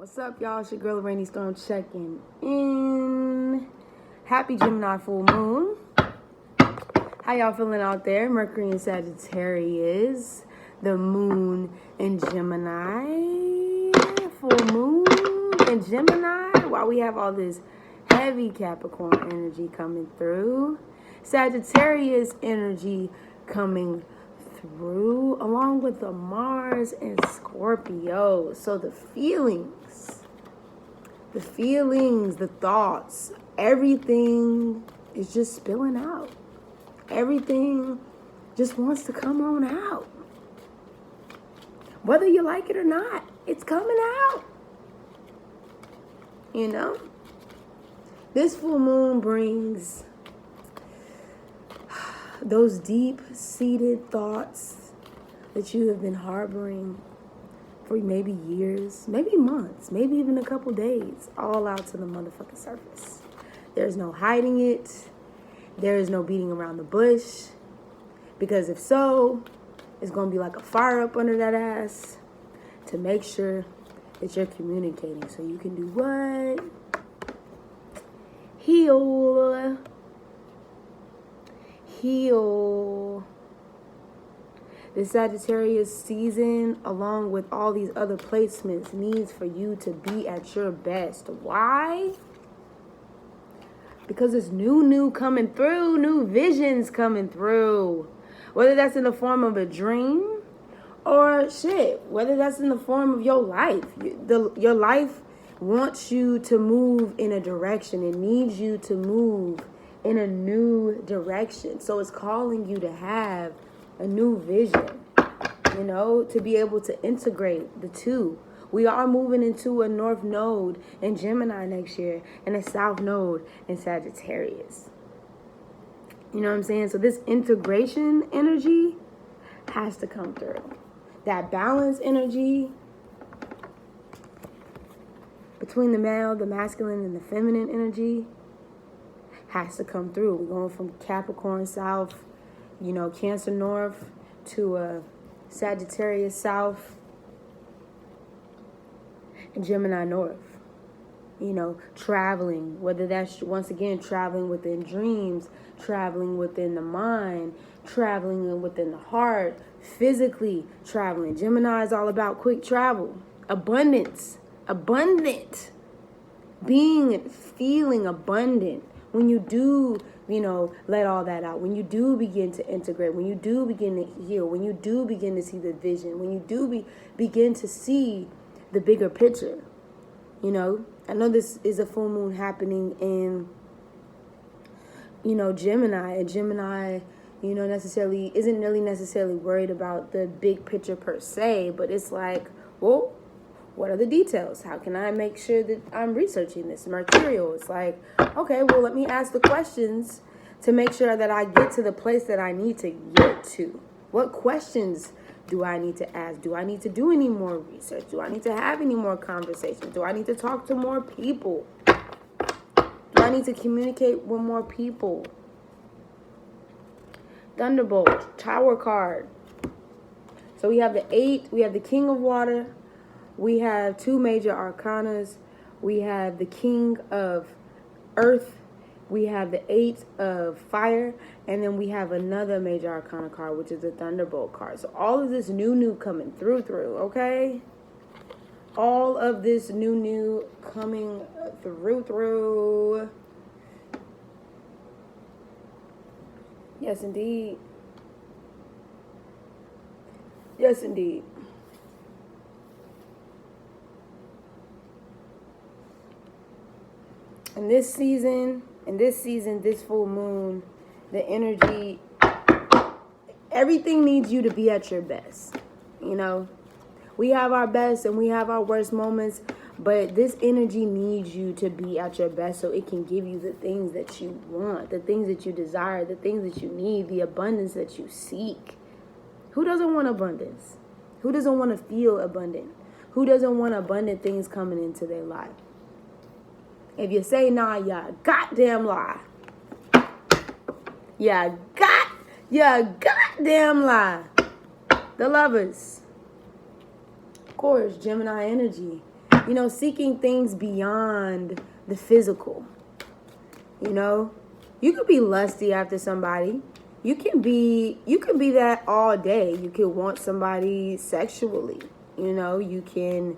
What's up, y'all? It's your girl, Rainy Storm, checking in. Happy Gemini full moon. How y'all feeling out there? Mercury in Sagittarius, the moon in Gemini, full moon in Gemini. While we have all this heavy Capricorn energy coming through, Sagittarius energy coming through, along with the Mars and Scorpio. So the feelings, the thoughts, everything is just spilling out. Everything just wants to come on out. Whether you like it or not, it's coming out. You know? This full moon brings those deep-seated thoughts that you have been harboring for maybe years, maybe months, maybe even a couple days, all out to the motherfucking surface. There's no hiding it. There is no beating around the bush. Because if so, it's going to be like a fire up under that ass to make sure that you're communicating. So you can do what? Heal. The Sagittarius season, along with all these other placements, needs for you to be at your best. Why? Because it's new coming through, new visions coming through. Whether that's in the form of a dream or whether that's in the form of your life. Your life wants you to move in a direction. It needs you to move in a new direction. So it's calling you to have a new vision, to be able to integrate the two. We are moving into a north node in Gemini next year and a south node in Sagittarius. You know what I'm saying? So this integration energy has to come through. That balance energy between the male, the masculine, and the feminine energy has to come through. We're going from Capricorn South, Cancer North to Sagittarius South and Gemini North. Traveling, whether that's, once again, traveling within dreams, traveling within the mind, traveling within the heart, physically traveling. Gemini is all about quick travel, abundance, abundant, feeling abundant. When you do, let all that out, when you do begin to integrate, when you do begin to heal, when you do begin to see the vision, when you do begin to see the bigger picture, I know this is a full moon happening in, Gemini, and Gemini, necessarily isn't really necessarily worried about the big picture per se, but it's like, well, what are the details? How can I make sure that I'm researching this? Mercurial. It's like, okay, well, let me ask the questions to make sure that I get to the place that I need to get to. What questions do I need to ask? Do I need to do any more research? Do I need to have any more conversations? Do I need to talk to more people? Do I need to communicate with more people? Thunderbolt, Tower card. So we have the 8, we have the King of Water. We have 2 major arcanas. We have the King of Earth. We have the 8 of Fire. And then we have another major arcana card, which is the Thunderbolt card. So all of this new coming through, okay? All of this new coming through. Yes, indeed. Yes, indeed. In this season, this full moon, the energy, everything needs you to be at your best. We have our best and we have our worst moments, but this energy needs you to be at your best so it can give you the things that you want, the things that you desire, the things that you need, the abundance that you seek. Who doesn't want abundance? Who doesn't want to feel abundant? Who doesn't want abundant things coming into their life? If you say nah, ya goddamn lie. Ya goddamn lie. The Lovers. Of course, Gemini energy. seeking things beyond the physical. You could be lusty after somebody. You can be that all day. You can want somebody sexually. You can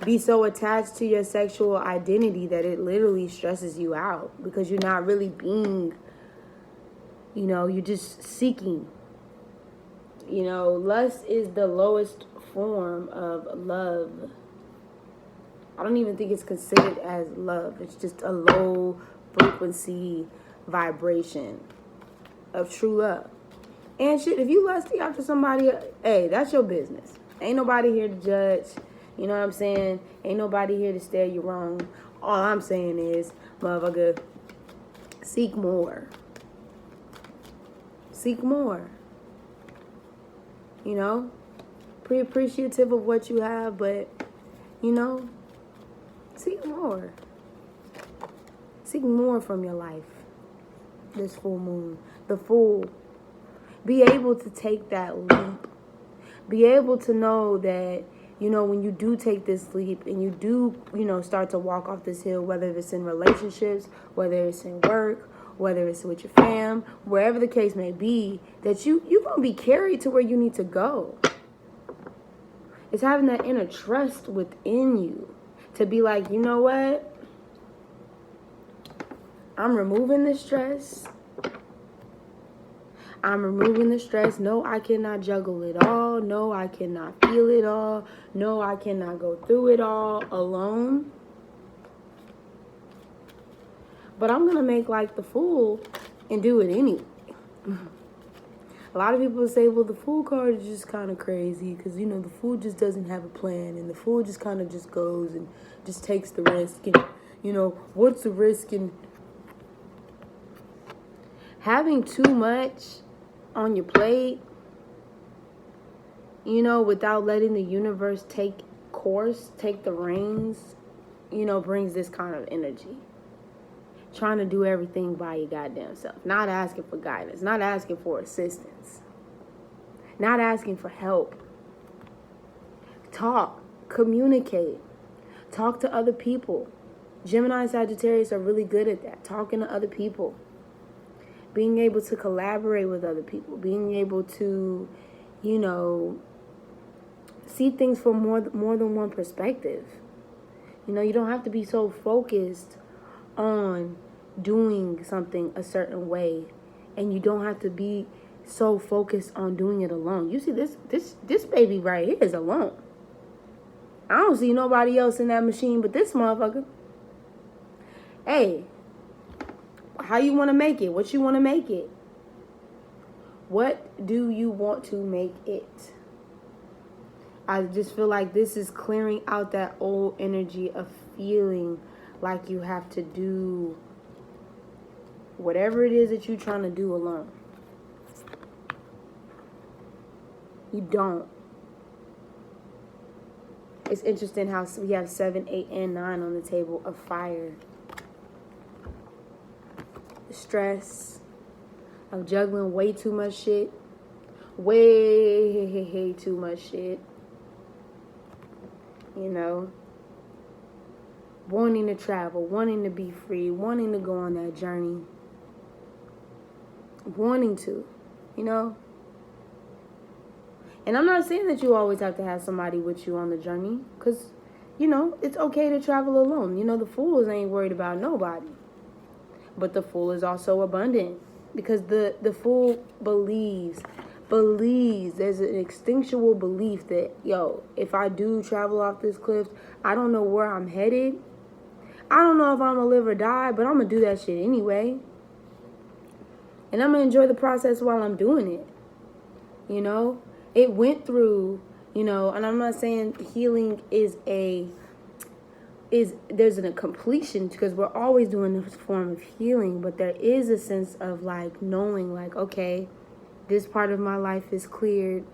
be so attached to your sexual identity that it literally stresses you out because you're not really being, you're just seeking. Lust is the lowest form of love. I don't even think it's considered as love. It's just a low frequency vibration of true love. And shit, if you lusty after somebody, hey, that's your business. Ain't nobody here to judge. You know what I'm saying? Ain't nobody here to steer you wrong. All I'm saying is, motherfucker, seek more. Seek more. Be appreciative of what you have, but, seek more. Seek more from your life. This full moon. The Fool. Be able to take that leap. Be able to know that, when you do take this leap and you do, start to walk off this hill, whether it's in relationships, whether it's in work, whether it's with your fam, wherever the case may be, that you're going to be carried to where you need to go. It's having that inner trust within you to be like, you know what? I'm removing the stress. I'm removing the stress. No, I cannot juggle it all. No, I cannot feel it all. No, I cannot go through it all alone. But I'm going to make like the fool and do it anyway. A lot of people say, well, the Fool card is just kind of crazy because, the Fool just doesn't have a plan and the Fool just kind of just goes and just takes the risk. And, what's the risk in having too much on your plate, without letting the universe take the reins, brings this kind of energy. Trying to do everything by your goddamn self. Not asking for guidance. Not asking for assistance. Not asking for help. Talk. Communicate. Talk to other people. Gemini and Sagittarius are really good at that. Talking to other people. Being able to collaborate with other people. Being able to, see things from more than one perspective. You don't have to be so focused on doing something a certain way, and you don't have to be so focused on doing it alone. You see, this baby right here is alone. I don't see nobody else in that machine but this motherfucker. Hey, how you want to make it? What you want to make it? What do you want to make it? I just feel like this is clearing out that old energy of feeling like you have to do whatever it is that you're trying to do alone. You don't. It's interesting how we have 7, 8, and 9 on the table of fire. The stress of juggling way too much shit. Way too much shit. Wanting to travel, wanting to be free, wanting to go on that journey. Wanting to, And I'm not saying that you always have to have somebody with you on the journey. Because, it's okay to travel alone. The fools ain't worried about nobody. But the fool is also abundant. Because the fool believes. There's an instinctual belief that, if I do travel off this cliff, I don't know where I'm headed. I don't know if I'm going to live or die, but I'm going to do that shit anyway. And I'm going to enjoy the process while I'm doing it. It went through, and I'm not saying healing there's a completion because we're always doing this form of healing, but there is a sense of like knowing like, okay, this part of my life is cleared.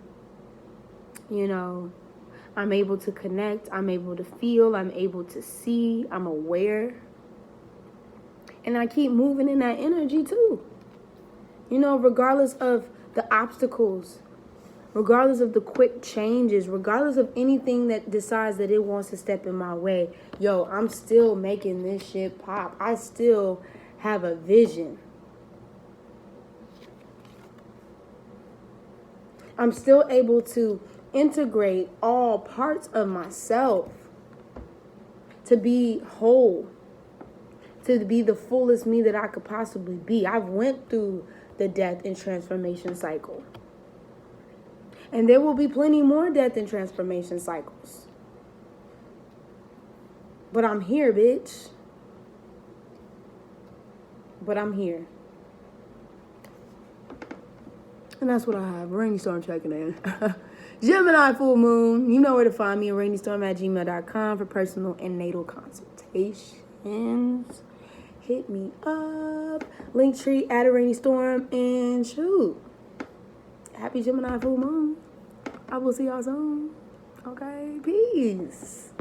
I'm able to connect. I'm able to feel. I'm able to see. I'm aware. And I keep moving in that energy too. Regardless of the obstacles, regardless of the quick changes, regardless of anything that decides that it wants to step in my way, yo, I'm still making this shit pop. I still have a vision. I'm still able to integrate all parts of myself to be whole, to be the fullest me that I could possibly be. I've went through the death and transformation cycle. And there will be plenty more death and transformation cycles. But I'm here, bitch. But I'm here. And that's what I have. Rainy Storm checking in. Gemini full moon. You know where to find me. rainystorm@gmail.com for personal and natal consultations. Hit me up. Linktree at a rainy storm. And shoot. Happy Gemini full moon. I will see y'all soon. Okay. Peace.